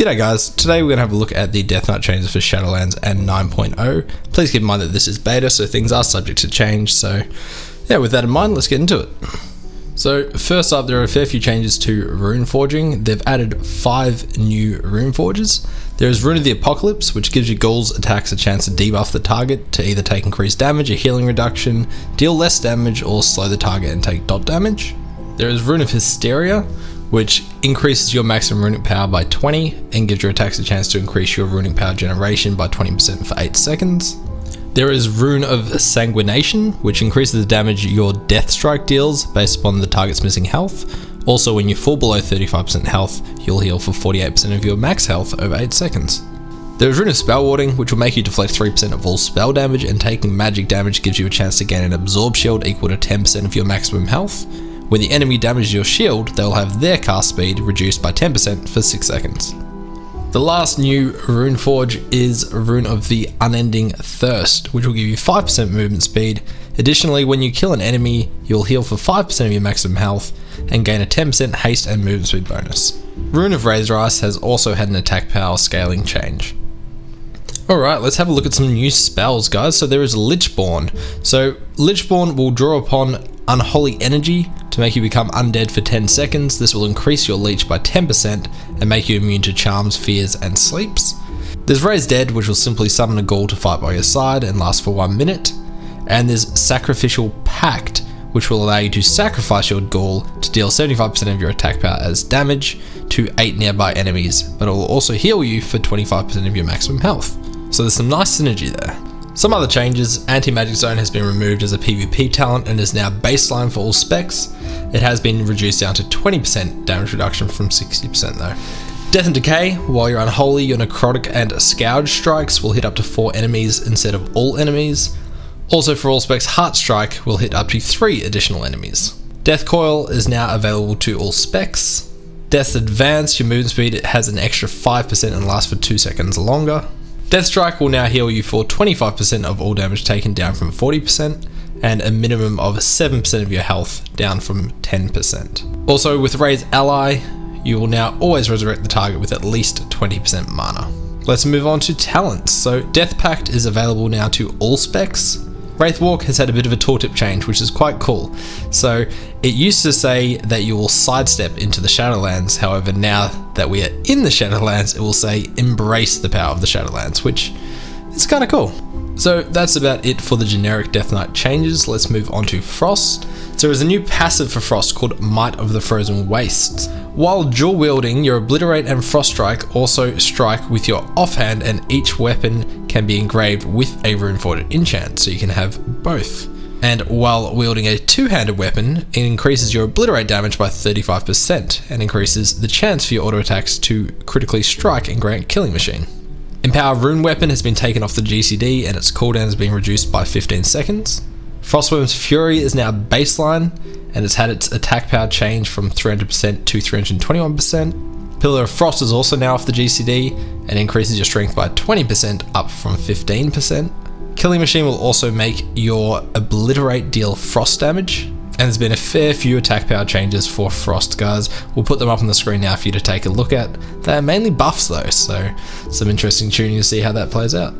G'day guys, today we're going to have a look at the Death Knight changes for Shadowlands and 9.0. Please keep in mind that this is beta, so things are subject to change, so yeah, with that in mind, let's get into it. So first up, there are a fair few changes to rune forging. They've added 5 new rune forges. There is Rune of the Apocalypse, which gives your ghouls attacks a chance to debuff the target to either take increased damage, a healing reduction, deal less damage, or slow the target and take dot damage. There is Rune of Hysteria, which increases your maximum runic power by 20 and gives your attacks a chance to increase your runic power generation by 20% for 8 seconds. There is Rune of Sanguination, which increases the damage your Death Strike deals based upon the target's missing health. Also, when you fall below 35% health, you'll heal for 48% of your max health over 8 seconds. There is Rune of Spell Warding, which will make you deflect 3% of all spell damage, and taking magic damage gives you a chance to gain an Absorb Shield equal to 10% of your maximum health. When the enemy damages your shield, they will have their cast speed reduced by 10% for 6 seconds. The last new rune forge is Rune of the Unending Thirst, which will give you 5% movement speed. Additionally, when you kill an enemy, you'll heal for 5% of your maximum health and gain a 10% haste and movement speed bonus. Rune of Razor Ice has also had an attack power scaling change. Alright, let's have a look at some new spells, guys. So there is Lichborn. So Lichborn will draw upon Unholy Energy to make you become undead for 10 seconds. This will increase your leech by 10% and make you immune to charms, fears, and sleeps. There's Raise Dead, which will simply summon a ghoul to fight by your side and last for 1 minute. And there's Sacrificial Pact, which will allow you to sacrifice your ghoul to deal 75% of your attack power as damage to 8 nearby enemies, but it will also heal you for 25% of your maximum health. So there's some nice synergy there. Some other changes: Anti-Magic Zone has been removed as a PvP talent and is now baseline for all specs. It has been reduced down to 20% damage reduction from 60% though. Death and Decay: while you're unholy, your necrotic and scourge strikes will hit up to 4 enemies instead of all enemies. Also for all specs, Heart Strike will hit up to 3 additional enemies. Death Coil is now available to all specs. Death Advance: your movement speed has an extra 5% and lasts for 2 seconds longer. Death Strike will now heal you for 25% of all damage taken, down from 40%, and a minimum of 7% of your health, down from 10%. Also with Raise Ally, you will now always resurrect the target with at least 20% mana. Let's move on to talents. So Death Pact is available now to all specs. Wraithwalk has had a bit of a tooltip change, which is quite cool. So it used to say that you will sidestep into the Shadowlands, however now that we are in the Shadowlands, it will say embrace the power of the Shadowlands, which is kind of cool. So that's about it for the generic Death Knight changes. Let's move on to Frost. So there is a new passive for Frost called Might of the Frozen Wastes. While dual wielding, your Obliterate and Frost Strike also strike with your offhand, and each weapon can be engraved with a Runeforged enchant, so you can have both. And while wielding a two-handed weapon, it increases your Obliterate damage by 35% and increases the chance for your auto attacks to critically strike and grant Killing Machine. Empower Rune Weapon has been taken off the GCD and its cooldown has been reduced by 15 seconds. Frostworm's Fury is now baseline and has had its attack power change from 300% to 321%. Pillar of Frost is also now off the GCD and increases your strength by 20%, up from 15%. Killing Machine will also make your Obliterate deal frost damage, and there's been a fair few attack power changes for Frost, guys. We'll put them up on the screen now for you to take a look at. They're mainly buffs though, so some interesting tuning to see how that plays out.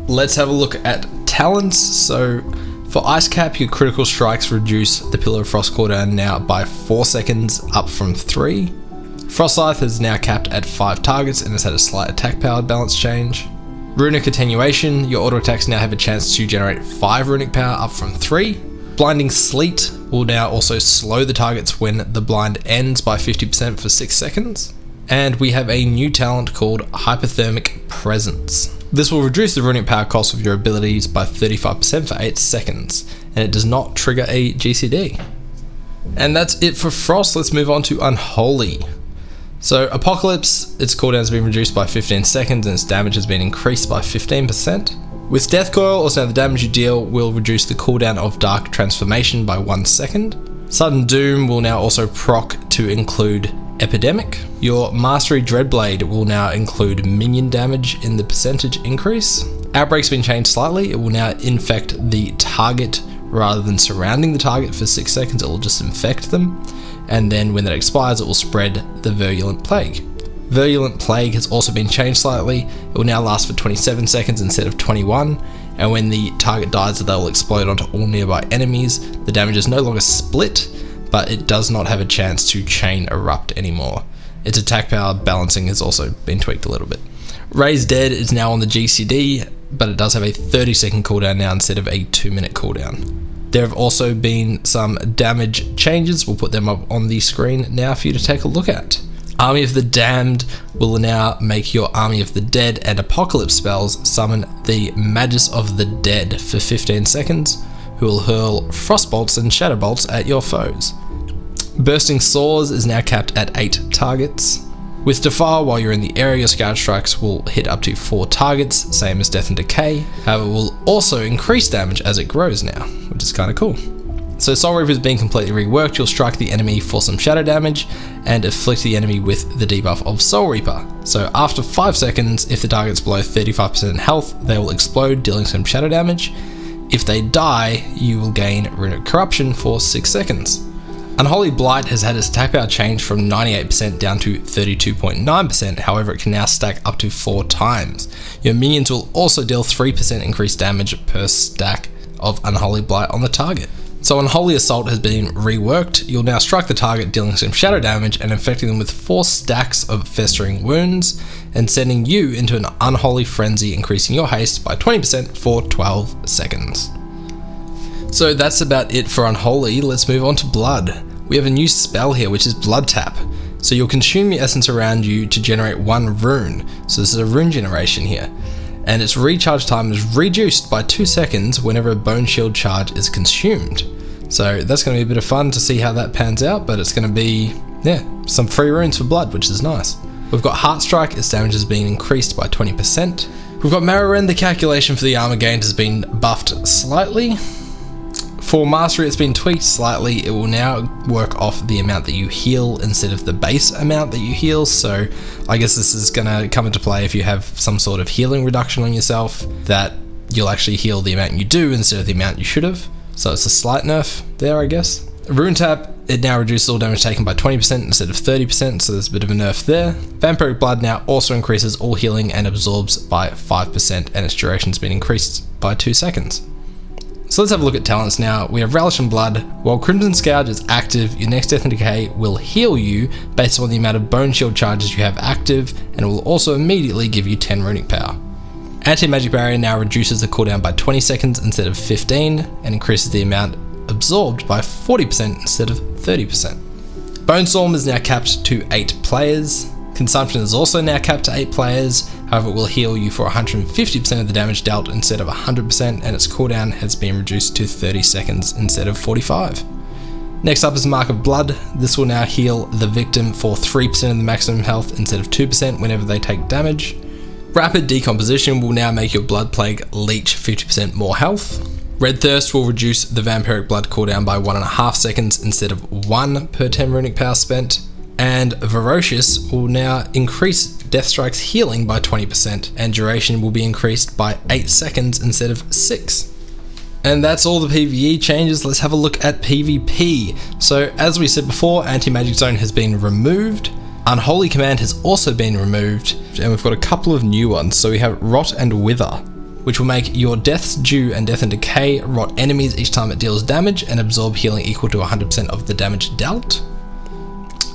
Let's have a look at talents. So for Ice Cap, your critical strikes reduce the Pillar of Frost cooldown now by 4 seconds, up from 3. Frost Scythe is now capped at 5 targets and has had a slight attack power balance change. Runic Attenuation: your auto attacks now have a chance to generate 5 runic power, up from 3. Blinding Sleet will now also slow the targets when the blind ends by 50% for 6 seconds. And we have a new talent called Hypothermic Presence. This will reduce the runic power cost of your abilities by 35% for 8 seconds, and it does not trigger a GCD. And that's it for Frost. Let's move on to Unholy. So Apocalypse, its cooldown has been reduced by 15 seconds and its damage has been increased by 15%. With Death Coil, also the damage you deal will reduce the cooldown of Dark Transformation by 1 second. Sudden Doom will now also proc to include Epidemic. Your Mastery Dreadblade will now include minion damage in the percentage increase. Outbreak's been changed slightly. It will now infect the target rather than surrounding the target for 6 seconds. It will just infect them, and then when that expires, it will spread the Virulent Plague. Virulent Plague has also been changed slightly. It will now last for 27 seconds instead of 21, and when the target dies, they will explode onto all nearby enemies. The damage is no longer split, but it does not have a chance to chain erupt anymore. Its attack power balancing has also been tweaked a little bit. Raise Dead is now on the GCD, but it does have a 30-second cooldown now instead of a 2-minute cooldown. There have also been some damage changes. We'll put them up on the screen now for you to take a look at. Army of the Damned will now make your Army of the Dead and Apocalypse spells summon the Magus of the Dead for 15 seconds, who will hurl Frostbolts and Shadowbolts at your foes. Bursting Swords is now capped at 8 targets. With Defile, while you're in the area, your Scourge Strikes will hit up to 4 targets, same as Death and Decay. However, it will also increase damage as it grows now, which is kind of cool. So Soul Reaper is being completely reworked. You'll strike the enemy for some shadow damage and afflict the enemy with the debuff of Soul Reaper. So after 5 seconds, if the target's below 35% health, they will explode, dealing some shadow damage. If they die, you will gain Runic Corruption for 6 seconds. Unholy Blight has had its attack power change from 98% down to 32.9%, however it can now stack up to 4 times. Your minions will also deal 3% increased damage per stack of Unholy Blight on the target. So Unholy Assault has been reworked. You'll now strike the target, dealing some shadow damage and infecting them with 4 stacks of Festering Wounds, and sending you into an Unholy Frenzy, increasing your haste by 20% for 12 seconds. So that's about it for Unholy. Let's move on to Blood. We have a new spell here, which is Blood Tap. So you'll consume your essence around you to generate 1 rune. So this is a rune generation here. And its recharge time is reduced by 2 seconds whenever a Bone Shield charge is consumed. So that's going to be a bit of fun to see how that pans out, but it's going to be, some free runes for Blood, which is nice. We've got Heart Strike, its damage has been increased by 20%. We've got Marrow Rend, the calculation for the armor gained has been buffed slightly. For Mastery, it's been tweaked slightly. It will now work off the amount that you heal instead of the base amount that you heal. So I guess this is going to come into play if you have some sort of healing reduction on yourself, that you'll actually heal the amount you do instead of the amount you should have. So it's a slight nerf there, I guess. Rune Tap, it now reduces all damage taken by 20% instead of 30%, so there's a bit of a nerf there. Vampiric Blood now also increases all healing and absorbs by 5%, and its duration's been increased by 2 seconds. So let's have a look at talents now. We have Relish in Blood. While Crimson Scourge is active, your next Death and Decay will heal you based on the amount of Bone Shield charges you have active, and it will also immediately give you 10 runic power. Anti-Magic Barrier now reduces the cooldown by 20 seconds instead of 15, and increases the amount absorbed by 40% instead of 30%. Bone Storm is now capped to 8 players. Consumption is also now capped to 8 players, however it will heal you for 150% of the damage dealt instead of 100%, and its cooldown has been reduced to 30 seconds instead of 45. Next up is Mark of Blood. This will now heal the victim for 3% of the maximum health instead of 2% whenever they take damage. Rapid Decomposition will now make your Blood Plague leech 50% more health. Red Thirst will reduce the Vampiric Blood cooldown by 1.5 seconds instead of 1 per 10 runic power spent. And Ferocious will now increase Death Strike's healing by 20%, and duration will be increased by 8 seconds instead of 6. And that's all the PvE changes. Let's have a look at PvP. So as we said before, Anti-Magic Zone has been removed. Unholy Command has also been removed, and we've got a couple of new ones. So we have Rot and Wither, which will make your Death's Due and Death and Decay rot enemies each time it deals damage and absorb healing equal to 100% of the damage dealt.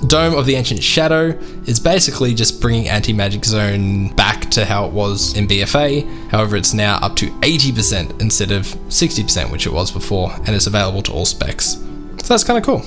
Dome of the Ancient Shadow is basically just bringing Anti-Magic Zone back to how it was in BFA, however it's now up to 80% instead of 60%, which it was before, and it's available to all specs. So that's kind of cool.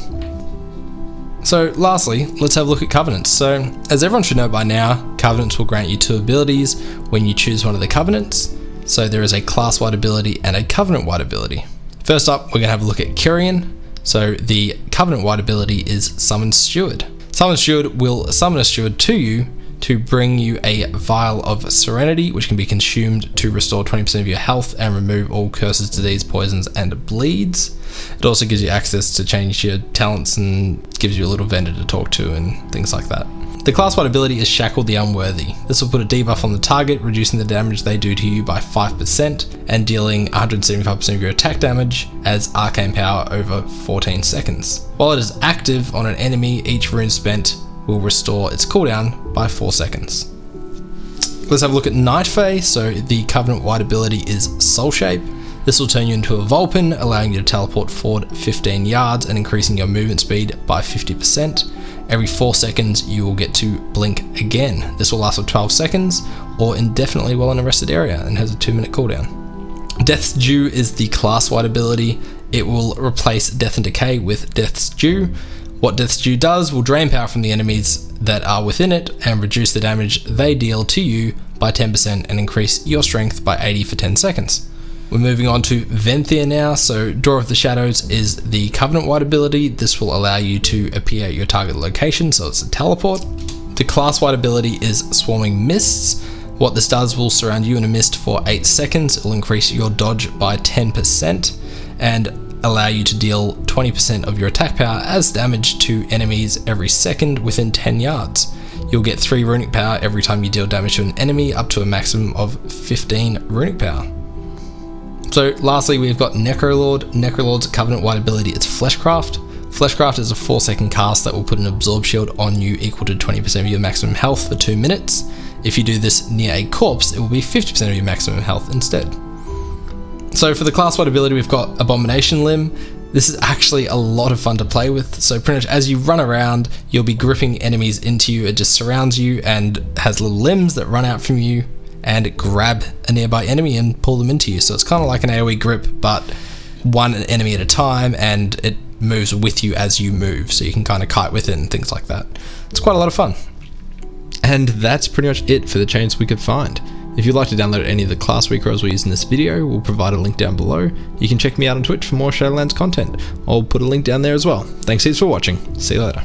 So lastly, let's have a look at Covenants. So as everyone should know by now, Covenants will grant you 2 abilities when you choose one of the Covenants. So there is a class-wide ability and a Covenant-wide ability. First up, we're going to have a look at Kyrian. So the Covenant-wide ability is Summon Steward. Summon Steward will summon a steward to you to bring you a Vial of Serenity, which can be consumed to restore 20% of your health and remove all curses, disease, poisons, and bleeds. It also gives you access to change your talents and gives you a little vendor to talk to and things like that. The class-wide ability is Shackle the Unworthy. This will put a debuff on the target, reducing the damage they do to you by 5% and dealing 175% of your attack damage as arcane power over 14 seconds. While it is active on an enemy, each rune spent will restore its cooldown by 4 seconds. Let's have a look at Night Fae. So the Covenant wide ability is Soul Shape. This will turn you into a Vulpin, allowing you to teleport forward 15 yards and increasing your movement speed by 50%. Every 4 seconds you will get to blink again. This will last for 12 seconds or indefinitely while in a rested area and has a 2-minute cooldown. Death's Due is the class-wide ability. It will replace Death and Decay with Death's Due. What Death's Due does will drain power from the enemies that are within it and reduce the damage they deal to you by 10% and increase your strength by 80 for 10 seconds. We're moving on to Venthir now. So Draw of the Shadows is the Covenant-wide ability. This will allow you to appear at your target location, so it's a teleport. The class-wide ability is Swarming Mists. What this does will surround you in a mist for 8 seconds. It will increase your dodge by 10% and allow you to deal 20% of your attack power as damage to enemies every second within 10 yards. You'll get 3 runic power every time you deal damage to an enemy, up to a maximum of 15 runic power. So lastly, we've got Necrolord. Necrolord's Covenant-wide ability is Fleshcraft. Fleshcraft is a 4-second cast that will put an Absorb Shield on you equal to 20% of your maximum health for 2 minutes. If you do this near a corpse, it will be 50% of your maximum health instead. So for the class-wide ability, we've got Abomination Limb. This is actually a lot of fun to play with. So pretty much as you run around, you'll be gripping enemies into you. It just surrounds you and has little limbs that run out from you and grab a nearby enemy and pull them into you. So it's kind of like an AoE grip, but one enemy at a time, and it moves with you as you move, so you can kind of kite with it and things like that. It's quite a lot of fun. And that's pretty much it for the chains we could find. If you'd like to download any of the class recalls we used in this video, we'll provide a link down below. You can check me out on Twitch for more Shadowlands content. I'll put a link down there as well. Thanks heaps for watching. See you later.